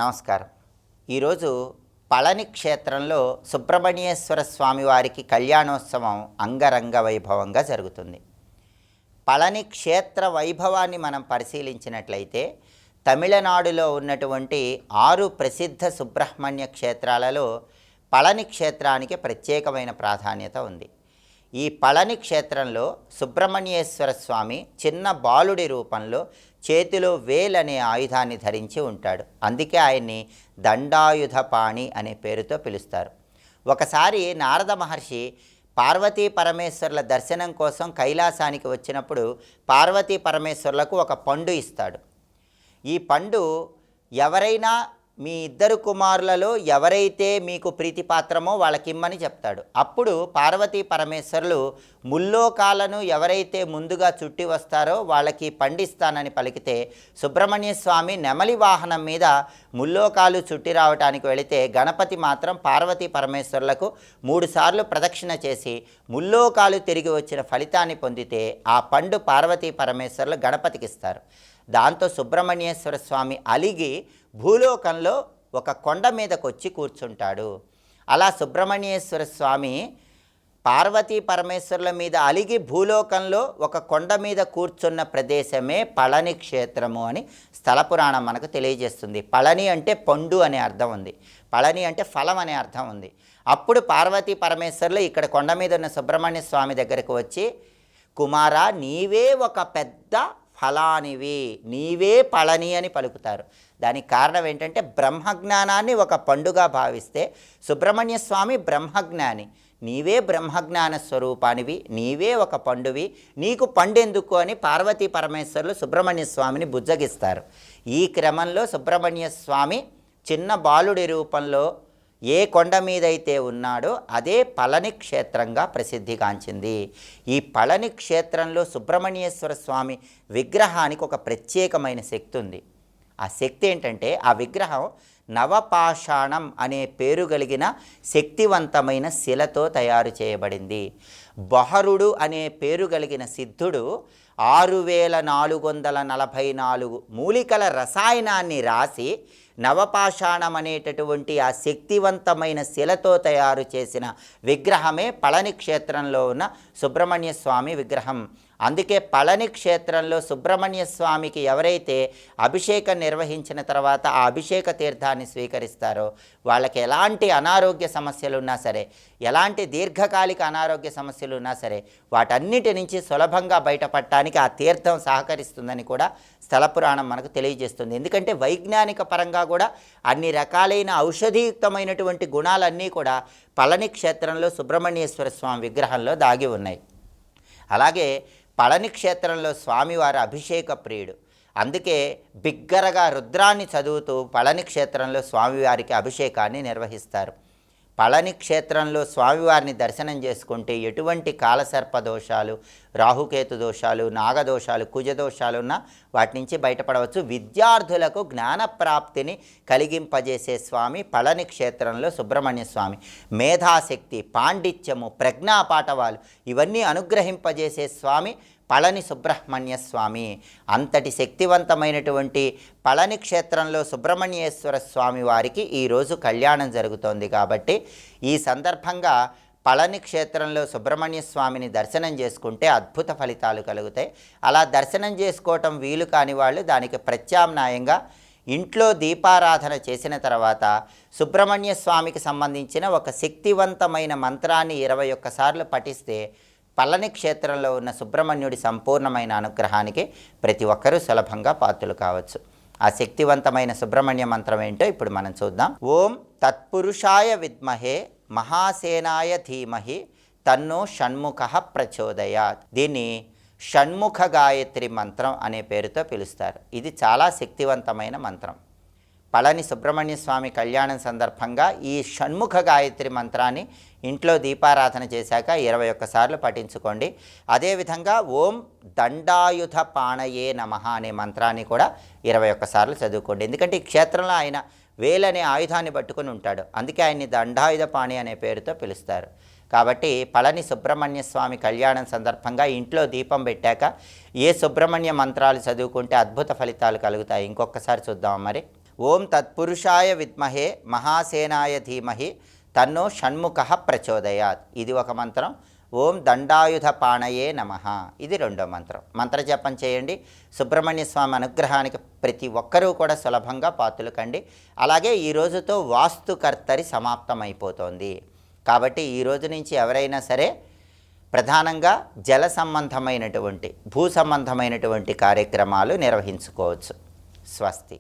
నమస్కారం. ఈరోజు పళని క్షేత్రంలో సుబ్రహ్మణ్యేశ్వర స్వామి వారికి కళ్యాణోత్సవం అంగరంగ వైభవంగా జరుగుతుంది. పళని క్షేత్ర వైభవాన్ని మనం పరిశీలించినట్లయితే తమిళనాడులో ఉన్నటువంటి 6 ప్రసిద్ధ సుబ్రహ్మణ్య క్షేత్రాలలో పళని క్షేత్రానికి ప్రత్యేకమైన ప్రాధాన్యత ఉంది. ఈ పళని క్షేత్రంలో సుబ్రహ్మణ్యేశ్వర స్వామి చిన్న బాలుడి రూపంలో చేతిలో వేలనే ఆయుధాన్ని ధరించి ఉంటాడు. అందుకే ఆయన్ని దండాయుధపాణి అనే పేరుతో పిలుస్తారు. ఒకసారి నారద మహర్షి పార్వతీ పరమేశ్వరుల దర్శనం కోసం కైలాసానికి వచ్చినప్పుడు పార్వతీ పరమేశ్వరులకు ఒక పండు ఇస్తాడు. ఈ పండు ఎవరైనా మీ 2 కుమారులలో ఎవరైతే మీకు ప్రీతిపాత్రమో వాళ్ళకిమ్మని చెప్తాడు. అప్పుడు పార్వతీ పరమేశ్వరులు ముల్లోకాలను ఎవరైతే ముందుగా చుట్టి వస్తారో వాళ్ళకి పండిస్తానని పలికితే సుబ్రహ్మణ్య స్వామి నెమలి వాహనం మీద ముల్లోకాలు చుట్టి రావడానికి వెళితే గణపతి మాత్రం పార్వతీ పరమేశ్వరులకు 3 సార్లు ప్రదక్షిణ చేసి ముల్లోకాలు తిరిగి వచ్చిన ఫలితాన్ని పొందితే ఆ పండు పార్వతీ పరమేశ్వరులు గణపతికి ఇస్తారు. దాంతో సుబ్రహ్మణ్యేశ్వర స్వామి అలిగి భూలోకంలో ఒక కొండ మీదకు వచ్చి కూర్చుంటాడు. అలా సుబ్రహ్మణ్యేశ్వర స్వామి పార్వతీ పరమేశ్వరుల మీద అలిగి భూలోకంలో ఒక కొండ మీద కూర్చున్న ప్రదేశమే పళని క్షేత్రము అని స్థల పురాణం మనకు తెలియజేస్తుంది. పళని అంటే పండు అనే అర్థం ఉంది, పళని అంటే ఫలం అనే అర్థం ఉంది. అప్పుడు పార్వతీ పరమేశ్వరులు ఇక్కడ కొండ మీద ఉన్న సుబ్రహ్మణ్య స్వామి దగ్గరకు వచ్చి, కుమారా నీవే ఒక పెద్ద ఫలానివి, నీవే పళని అని పలుకుతారు. దానికి కారణం ఏంటంటే బ్రహ్మజ్ఞానాన్ని ఒక పండుగ భావిస్తే సుబ్రహ్మణ్య స్వామి బ్రహ్మజ్ఞాని, నీవే బ్రహ్మజ్ఞాన స్వరూపానివి, నీవే ఒక పండువి, నీకు పండెందుకు అని పార్వతీ పరమేశ్వరులు సుబ్రహ్మణ్య స్వామిని బుజ్జగిస్తారు. ఈ క్రమంలో సుబ్రహ్మణ్య స్వామి చిన్న బాలుడి రూపంలో ఏ కొండ మీదైతే ఉన్నాడో అదే పళని క్షేత్రంగా ప్రసిద్ధిగాంచింది. ఈ పళని క్షేత్రంలో సుబ్రహ్మణ్యేశ్వర స్వామి విగ్రహానికి ఒక ప్రత్యేకమైన శక్తి ఉంది. ఆ శక్తి ఏంటంటే ఆ విగ్రహం నవపాషాణం అనే పేరు కలిగిన శక్తివంతమైన శిలతో తయారు చేయబడింది. బహరుడు అనే పేరు కలిగిన సిద్ధుడు 6444 మూలికల రసాయనాన్ని రాసి నవపాషాణం అనేటటువంటి ఆ శక్తివంతమైన శిలతో తయారు చేసిన విగ్రహమే పళని క్షేత్రంలో ఉన్న సుబ్రహ్మణ్య స్వామి విగ్రహం. అందుకే పళని క్షేత్రంలో సుబ్రహ్మణ్య స్వామికి ఎవరైతే అభిషేకం నిర్వహించిన తర్వాత ఆ అభిషేక తీర్థాన్ని స్వీకరిస్తారో వాళ్ళకి ఎలాంటి అనారోగ్య సమస్యలు ఉన్నా సరే, ఎలాంటి దీర్ఘకాలిక అనారోగ్య సమస్యలు ఉన్నా సరే వాటన్నిటి నుంచి సులభంగా బయటపడటానికి ఆ తీర్థం సహకరిస్తుందని కూడా స్థల పురాణం మనకు తెలియజేస్తుంది. ఎందుకంటే వైజ్ఞానిక పరంగా కూడా అన్ని రకాలైన ఔషధియుక్తమైనటువంటి గుణాలన్నీ కూడా పళని క్షేత్రంలో సుబ్రహ్మణ్యేశ్వర స్వామి విగ్రహంలో దాగి ఉన్నాయి. అలాగే పళని క్షేత్రంలో స్వామివారి అభిషేక ప్రియుడు. అందుకే బిగ్గరగా రుద్రాన్ని చదువుతూ పళని క్షేత్రంలో స్వామివారికి అభిషేకాన్ని నిర్వహిస్తారు. పళని క్షేత్రంలో స్వామివారిని దర్శనం చేసుకుంటే ఎటువంటి కాలసర్ప దోషాలు, రాహుకేతు దోషాలు, నాగదోషాలు, కుజదోషాలున్నా వాటి నుంచి బయటపడవచ్చు. విద్యార్థులకు జ్ఞానప్రాప్తిని కలిగింపజేసే స్వామి పళని క్షేత్రంలో సుబ్రహ్మణ్య స్వామి. మేధాశక్తి, పాండిత్యము, ప్రజ్ఞాపాఠవాలు ఇవన్నీ అనుగ్రహింపజేసే స్వామి పళని సుబ్రహ్మణ్య స్వామి. అంతటి శక్తివంతమైనటువంటి పళని క్షేత్రంలో సుబ్రహ్మణ్యేశ్వర స్వామి వారికి ఈరోజు కళ్యాణం జరుగుతోంది. కాబట్టి ఈ సందర్భంగా పళని క్షేత్రంలో సుబ్రహ్మణ్య స్వామిని దర్శనం చేసుకుంటే అద్భుత ఫలితాలు కలుగుతాయి. అలా దర్శనం చేసుకోవటం వీలు కాని వాళ్ళు దానికి ప్రత్యామ్నాయంగా ఇంట్లో దీపారాధన చేసిన తర్వాత సుబ్రహ్మణ్య స్వామికి సంబంధించిన ఒక శక్తివంతమైన మంత్రాన్ని 21 సార్లు పఠిస్తే పళని క్షేత్రంలో ఉన్న సుబ్రహ్మణ్యుడి సంపూర్ణమైన అనుగ్రహానికి ప్రతి ఒక్కరూ సులభంగా పాత్రులు కావచ్చు. ఆ శక్తివంతమైన సుబ్రహ్మణ్య మంత్రం ఏంటో ఇప్పుడు మనం చూద్దాం. ఓం తత్పురుషాయ విద్మహే మహాసేనాయ ధీమహి తన్నో షణ్ముఖః ప్రచోదయాత్. దీన్ని షణ్ముఖ గాయత్రి మంత్రం అనే పేరుతో పిలుస్తారు. ఇది చాలా శక్తివంతమైన మంత్రం. పళని సుబ్రహ్మణ్య స్వామి కళ్యాణం సందర్భంగా ఈ షణ్ముఖ గాయత్రి మంత్రాన్ని ఇంట్లో దీపారాధన చేశాక 21 సార్లు పఠించుకోండి. అదేవిధంగా ఓం దండాయుధ పాణయే నమః అనే మంత్రాన్ని కూడా 21 సార్లు చదువుకోండి. ఎందుకంటే ఈ క్షేత్రంలో ఆయన వేలనే ఆయుధాన్ని పట్టుకుని ఉంటాడు. అందుకే ఆయన్ని దండాయుధ పాణి అనే పేరుతో పిలుస్తారు. కాబట్టి పళని సుబ్రహ్మణ్య స్వామి కళ్యాణం సందర్భంగా ఇంట్లో దీపం పెట్టాక ఏ సుబ్రహ్మణ్య మంత్రాలు చదువుకుంటే అద్భుత ఫలితాలు కలుగుతాయి ఇంకొకసారి చూద్దాం మరి. ఓం తత్పురుషాయ విద్మహే మహాసేనాయ ధీమహి తన్నో షణ్ముఖ ప్రచోదయాత్. ఇది ఒక మంత్రం. ఓం దండాయుధ పాణయే నమః. ఇది రెండో మంత్రం. మంత్రజపం చేయండి. సుబ్రహ్మణ్య స్వామి అనుగ్రహానికి ప్రతి ఒక్కరూ కూడా సులభంగా పాత్రలు కండి. అలాగే ఈ రోజుతో వాస్తుకర్తరి సమాప్తమైపోతోంది. కాబట్టి ఈ రోజు నుంచి ఎవరైనా సరే ప్రధానంగా జల సంబంధమైనటువంటి భూ సంబంధమైనటువంటి కార్యక్రమాలు నిర్వహించుకోవచ్చు. స్వస్తి.